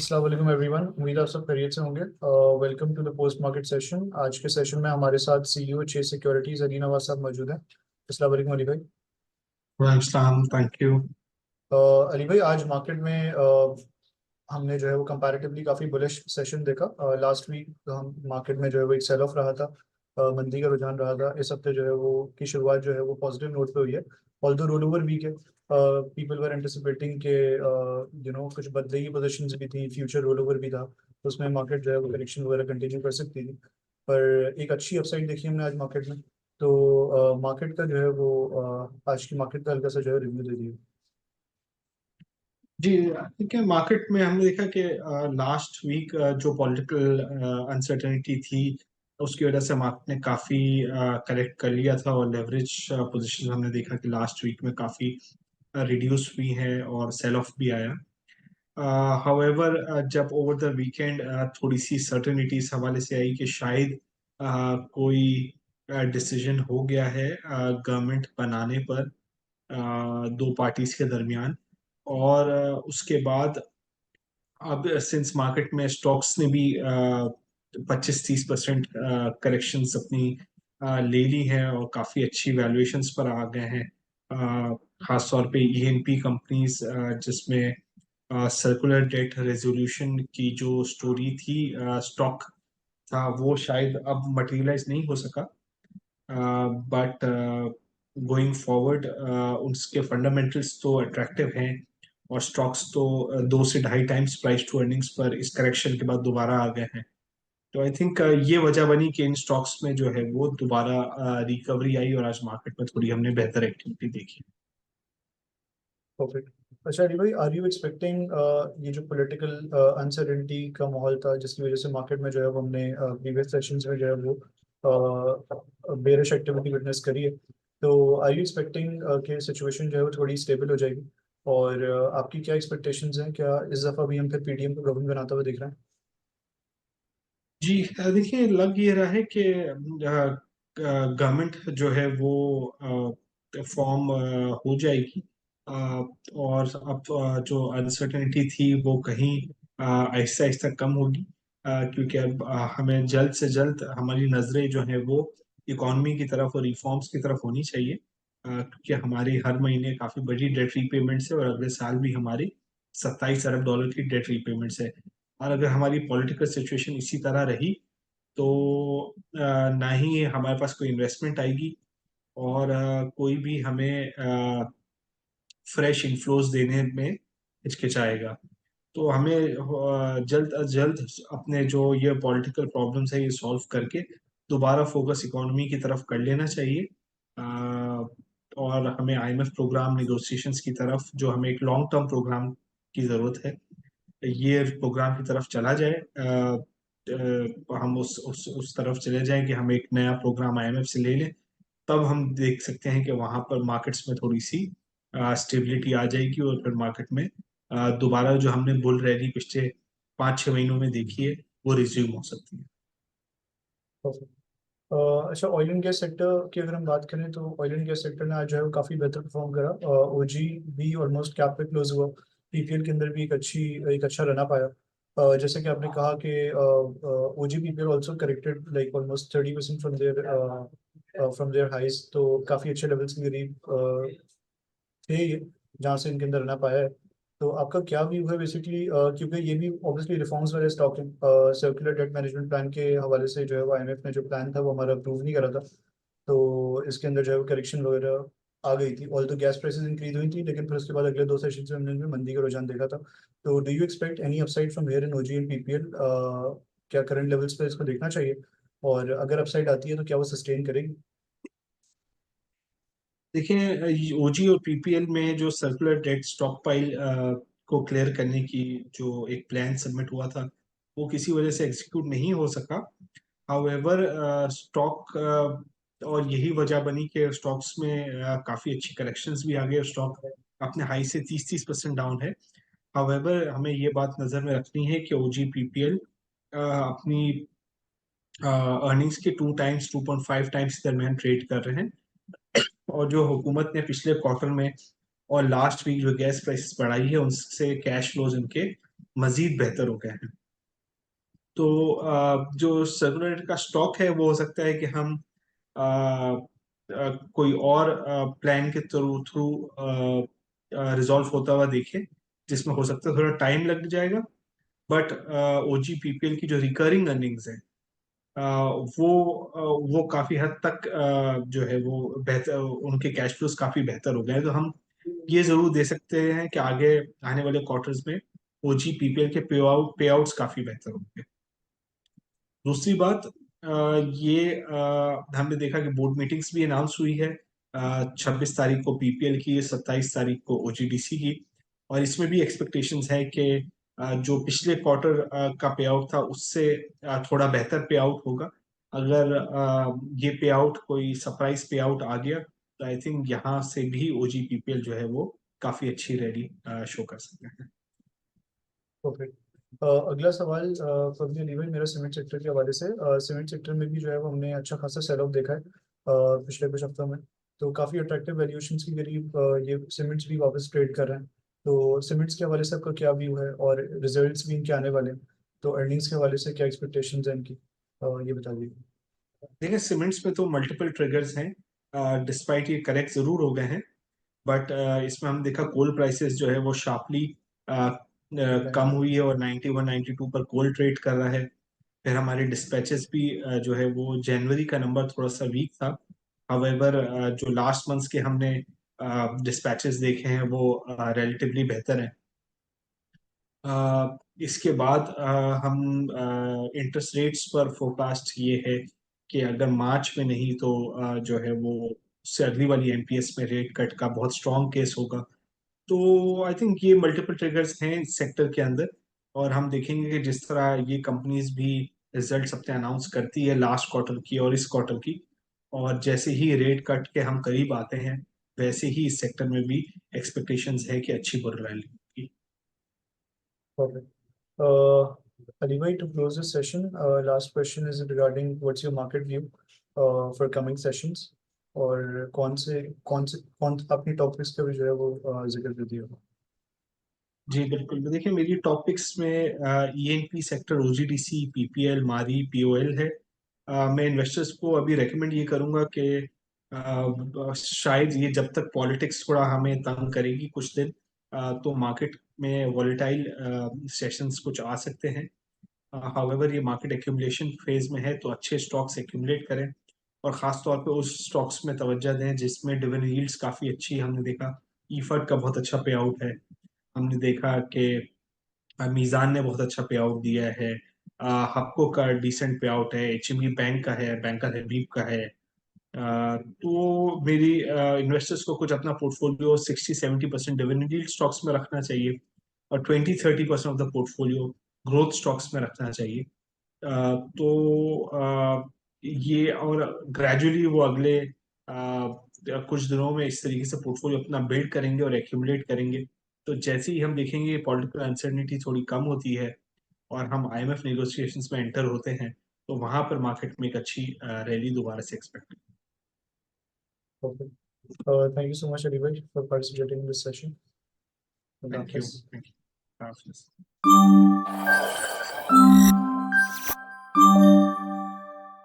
अस्सलाम वालेकुम एवरीवन। उम्मीद है आप सब खैरियत से होंगे। Welcome to the post market session. आज के सेशन में हमारे साथ CEO Chase securities Ali Nawaz sahab मौजूद हैं। अस्सलाम वालेकुम अली भाई। वालेकुम, थैंक यू। अली भाई, आज मार्केट में हमने जो है वो कंपैरेटिवली काफ़ी बुलिश सेशन देखा। लास्ट वीक हम मार्केट में जो है वो एक सेल ऑफ रहा था, मंदी का रुझान रहा था। इस हफ्ते जो है वो की शुरुआत जो है वो पॉजिटिव नोट पे हुई है। ऑल्दो रोल ओवर वीक है, पीपल वर एंटिसिपेटिंग के कुछ बदले की पोजिशंस भी थी, फ्यूचर रोल ओवर भी था, तो उसमें मार्केट जो है वो करेक्शन वगैरह कंटिन्यू कर सकती थी। पर एक अच्छी अपसाइड देखी हमने आज मार्केट में। तो मार्केट का जो है वो आज की मार्केट का हल्का सा जो है रिव्यू दे दिए। जी, देखिए मार्केट में हमने देखा कि लास्ट वीक जो पॉलिटिकल अनसर्टेनिटी थी उसकी वजह से मार्केट ने काफ़ी करेक्ट कर लिया था और लेवरेज पोजीशन हमने देखा कि लास्ट वीक में काफ़ी रिड्यूस हुई है और सेल ऑफ भी आया। हाउएवर जब ओवर द वीकेंड थोड़ी सी सर्टेनिटी इस हवाले से आई कि शायद कोई डिसीजन हो गया है गवर्नमेंट बनाने पर दो पार्टीज के दरमियान। और उसके बाद अब सिंस मार्केट में स्टॉक्स ने भी 25-30% करेक्शंस अपनी ले ली है और काफ़ी अच्छी वैल्यूएशंस पर आ गए हैं। खास तौर पे ईएनपी कंपनीज जिसमें सर्कुलर डेट रेजोल्यूशन की जो स्टोरी थी, स्टॉक था, वो शायद अब मटेरियलाइज नहीं हो सका। बट गोइंग फॉरवर्ड उसके फंडामेंटल्स तो अट्रैक्टिव हैं और स्टॉक्स तो 2 से ढाई टाइम्स प्राइस टू अर्निंग्स पर इस करेक्शन के बाद दोबारा आ गए हैं। तो आई थिंक ये वजह बनी कि इन स्टॉक्स में जो है वो दोबारा रिकवरी आई और आज मार्केट में थोड़ी हमने बेहतर एक्टिविटी देखी। परफेक्ट। अच्छा अली भाई, आर यू एक्सपेक्टिंग ये जो पॉलिटिकल अनसर्टेनिटी का माहौल था जिसकी वजह से मार्केट में जो है वो हमने प्रीवियस सेशंस में जो है वो बेरिश एक्टिविटी विटनेस करी है, तो आर यू एक्सपेक्टिंग कि सिचुएशन जो है वो थोड़ी स्टेबल हो जाएगी? और आपकी क्या एक्सपेक्टेशंस हैं? क्या इस दफ़ा भी हम फिर पीडीएम को गवर्नमेंट बनाता हुआ दिख रहे हैं? जी, देखिए लग ये रहा है कि गवर्नमेंट जो है वो फॉर्म हो जाएगी। अ, और अब जो अनसर्टेनिटी थी वो कहीं आहिस्ता आहिस्ता कम होगी, क्योंकि अब हमें जल्द से जल्द हमारी नजरें जो है वो इकॉनमी की तरफ और रिफॉर्म्स की तरफ होनी चाहिए, क्योंकि हमारी हर महीने काफी बड़ी डेट रीपेमेंट्स है और अगले साल भी हमारी 27 अरब डॉलर की डेट रीपेमेंट्स है। और अगर हमारी पॉलिटिकल सिचुएशन इसी तरह रही तो ना ही हमारे पास कोई इन्वेस्टमेंट आएगी और कोई भी हमें फ्रेश इनफ्लोज देने में हिचकिचाएगा। तो हमें जल्द अज जल्द अपने जो ये पॉलिटिकल प्रॉब्लम्स है ये सॉल्व करके दोबारा फोकस इकोनॉमी की तरफ कर लेना चाहिए। और हमें आईएमएफ प्रोग्राम नेगोशिएशंस की तरफ, जो हमें एक लॉन्ग टर्म प्रोग्राम की ज़रूरत है, ये प्रोग्राम की तरफ चला जाए। हम उस तरफ चले जाएं कि हम एक नया प्रोग्राम आईएमएफ से ले लें। तब हम देख सकते हैं कि वहां पर मार्केट्स में थोड़ी सी स्टेबिलिटी आ जाएगी और फिर मार्केट में दोबारा जो हमने बुल रैली पिछले 5-6 महीनों में देखी है वो रिज्यूम हो सकती है। Perfect. अच्छा, ऑयल एंड गैस सेक्टर की अगर हम बात करें तो ऑयल एंड गैस सेक्टर ने आज जो है वो काफ़ी बेहतर परफॉर्म करा। ओजी भी ऑलमोस्ट कैप पे क्लोज हुआ। पीपीएल के अंदर भी एक अच्छा रन अप आया। जैसे कि आपने कहा कि OG PPL also corrected like almost 30% from there highs, तो काफ़ी अच्छे लेवल्स के करीब थे ये, जहाँ से इनके अंदर रन अप आया है। तो आपका क्या व्यू है बेसिकली, क्योंकि ये भी ऑब्वियसली रिफॉर्म्स वाले स्टॉक हैं। सर्कुलर डेट मैनेजमेंट प्लान के हवाले से जो है वो आईएमएफ ने जो प्लान था वो हमारा अप्रूव नहीं करा था, तो इसके अंदर जो है वो करेक्शन वगैरह आ गई थी। ऑल तो गैस प्राइसेस इंक्रीज हुई थी, लेकिन फिर उसके बाद अगले दो सेशन में हमने इनमें मंदी का रुझान देखा था। तो do you expect any upside from here in OG and PPL? क्या करंट लेवल्स पे इसको देखना चाहिए, और अगर अपसाइड आती है तो क्या वो सस्टेन करेगी? देखिए, ओजी और पीपीएल में जो सर्कुलर डेट स्टॉक पाइल को क्लियर करने की जो एक प्लान सबमिट हुआ था वो किसी वजह से एग्जीक्यूट नहीं हो सका। हाउएवर स्टॉक, और यही वजह बनी कि स्टॉक्स में काफी अच्छी करेक्शंस भी आ गए, स्टॉक अपने हाई से 30-30% डाउन है। हाउएवर हमें ये बात नजर में रखनी है कि ओजी पीपीएल अपनी अर्निंग्स के 2 टाइम्स 2.5 टाइम्स के दरमियान ट्रेड कर रहे हैं। और जो हुकूमत ने पिछले क्वार्टर में और लास्ट वीक जो गैस प्राइसेस बढ़ाई है उनसे कैश फ्लोज इनके मजीद बेहतर हो गए हैं। तो जो सर्कुलर का स्टॉक है वो हो सकता है कि हम कोई और प्लान के थ्रू थ्रू रिजॉल्व होता हुआ देखें, जिसमें हो सकता है थोड़ा टाइम लग जाएगा, बट ओजी पीपीएल की जो रिकरिंग अर्निंग्स है अ, वो काफी हद तक जो है वो बेहतर, उनके कैश फ्लोज काफी बेहतर हो गए हैं। तो हम ये जरूर दे सकते हैं कि आगे आने वाले क्वार्टर्स में ओजी पीपीएल के पे आउट्स काफी बेहतर होंगे। दूसरी बात, ये हमने देखा कि बोर्ड मीटिंग्स भी अनाउंस हुई है, 26 तारीख को पीपीएल की, 27 तारीख को ओजीडीसी की, और इसमें भी एक्सपेक्टेशंस है कि जो पिछले क्वार्टर का पे आउट था उससे थोड़ा बेहतर पे आउट होगा। अगर ये पे आउट कोई सरप्राइज पे आउट आ गया तो आई थिंक यहाँ से भी ओजी पीपीएल जो है वो काफी अच्छी रैली शो कर सकते हैं। परफेक्ट। अगला सवाल फर्जी अली भाई, मेरा सीमेंट सेक्टर के हवाले से। सीमेंट सेक्टर में भी जो है वो हमने अच्छा खासा सेल ऑफ देखा है पिछले कुछ हफ्तों में। तो काफ़ी अट्रैक्टिव वैल्यूएशंस के करीब ये सीमेंट्स भी वापस ट्रेड कर रहे हैं। तो सीमेंट्स के हवाले से आपका क्या व्यू है, और रिजल्ट्स भी इनके आने वाले हैं, तो अर्निंग्स के हवाले से क्या एक्सपेक्टेशंस हैं इनकी, ये बता दीजिए। देखिए, सीमेंट्स में तो मल्टीपल ट्रिगर्स हैं, डिस्पाइट ये करेक्ट जरूर हो गए हैं, बट इसमें हम देखा कोल प्राइसेस जो है वो शार्पली डिक्लाइन कम कर हुई है और 91 92 पर कोल ट्रेड कर रहा है। फिर हमारे डिस्पैचेस भी जो है वो जनवरी का नंबर थोड़ा सा वीक था, हावेवर जो लास्ट मंथ्स के हमने डिस्पैचेस देखे हैं वो रिलेटिवली बेहतर हैं। इसके बाद हम इंटरेस्ट रेट्स पर फोरकास्ट ये है कि अगर मार्च में नहीं तो जो है वो उससे अगली वाली एमपीएस में रेट कट का बहुत स्ट्रॉन्ग केस होगा। तो आई थिंक ये मल्टीपल ट्रिगर्स हैं इस सेक्टर के अंदर, और हम देखेंगे कि जिस तरह ये कंपनीज भी रिजल्ट्स अपने अनाउंस करती है लास्ट क्वार्टर की और इस क्वार्टर की, और जैसे ही रेट कट के हम करीब आते हैं वैसे ही इस सेक्टर में भी एक्सपेक्टेशंस है कि अच्छी बुल रैली होगी। Perfect. Ali bhai, to close this session, last question is regarding what's your market view for coming sessions, और कौन अपनी टॉपिक्स का भी जो है वो जिक्र कर दिया। जी बिल्कुल, देखिए मेरी टॉपिक्स में ईएनपी सेक्टर, ओजीडीसी, पीपीएल, मारी, पीओएल है। मैं इन्वेस्टर्स को अभी रेकमेंड ये करूंगा कि शायद ये जब तक पॉलिटिक्स थोड़ा हमें तंग करेगी कुछ दिन, तो मार्केट में वॉलेटाइल सेशंस कुछ आ सकते हैं। हाउएवर ये मार्केट एक्यूमुलेशन फेज में है, तो अच्छे स्टॉक्स एक्यूमुलेट करें, और खास तौर पे उस स्टॉक्स में तवज्जो दें जिसमें डिविडेंड यील्ड्स काफी अच्छी, हमने देखा ईफर्ट का बहुत अच्छा पे आउट है। हमने देखा कि मीज़ान ने बहुत अच्छा पे आउट दिया है, हप्को का डिसेंट पे आउट है, एचएमबी बैंक का है, बैंकर हबीब का है। तो मेरी इन्वेस्टर्स को कुछ अपना पोर्टफोलियो 60-70% डिविडेंड यील्ड स्टॉक्स में रखना चाहिए, और 20-30% of the portfolio growth stocks में रखना चाहिए। तो ये, और ग्रेजुअली वो अगले कुछ दिनों में इस तरीके से पोर्टफोलियो अपना बिल्ड करेंगे और एक्यूमुलेट करेंगे। तो जैसे ही हम देखेंगे पॉलिटिकल अनसर्टेनिटी थोड़ी कम होती है और हम आईएमएफ नेगोशिएशंस में एंटर होते हैं, तो वहां पर मार्केट में एक अच्छी रैली दोबारा से expect. Okay. Thank you so much, Ali bhai, for participating in this session. Allah thank you, Hafiz. Thank you.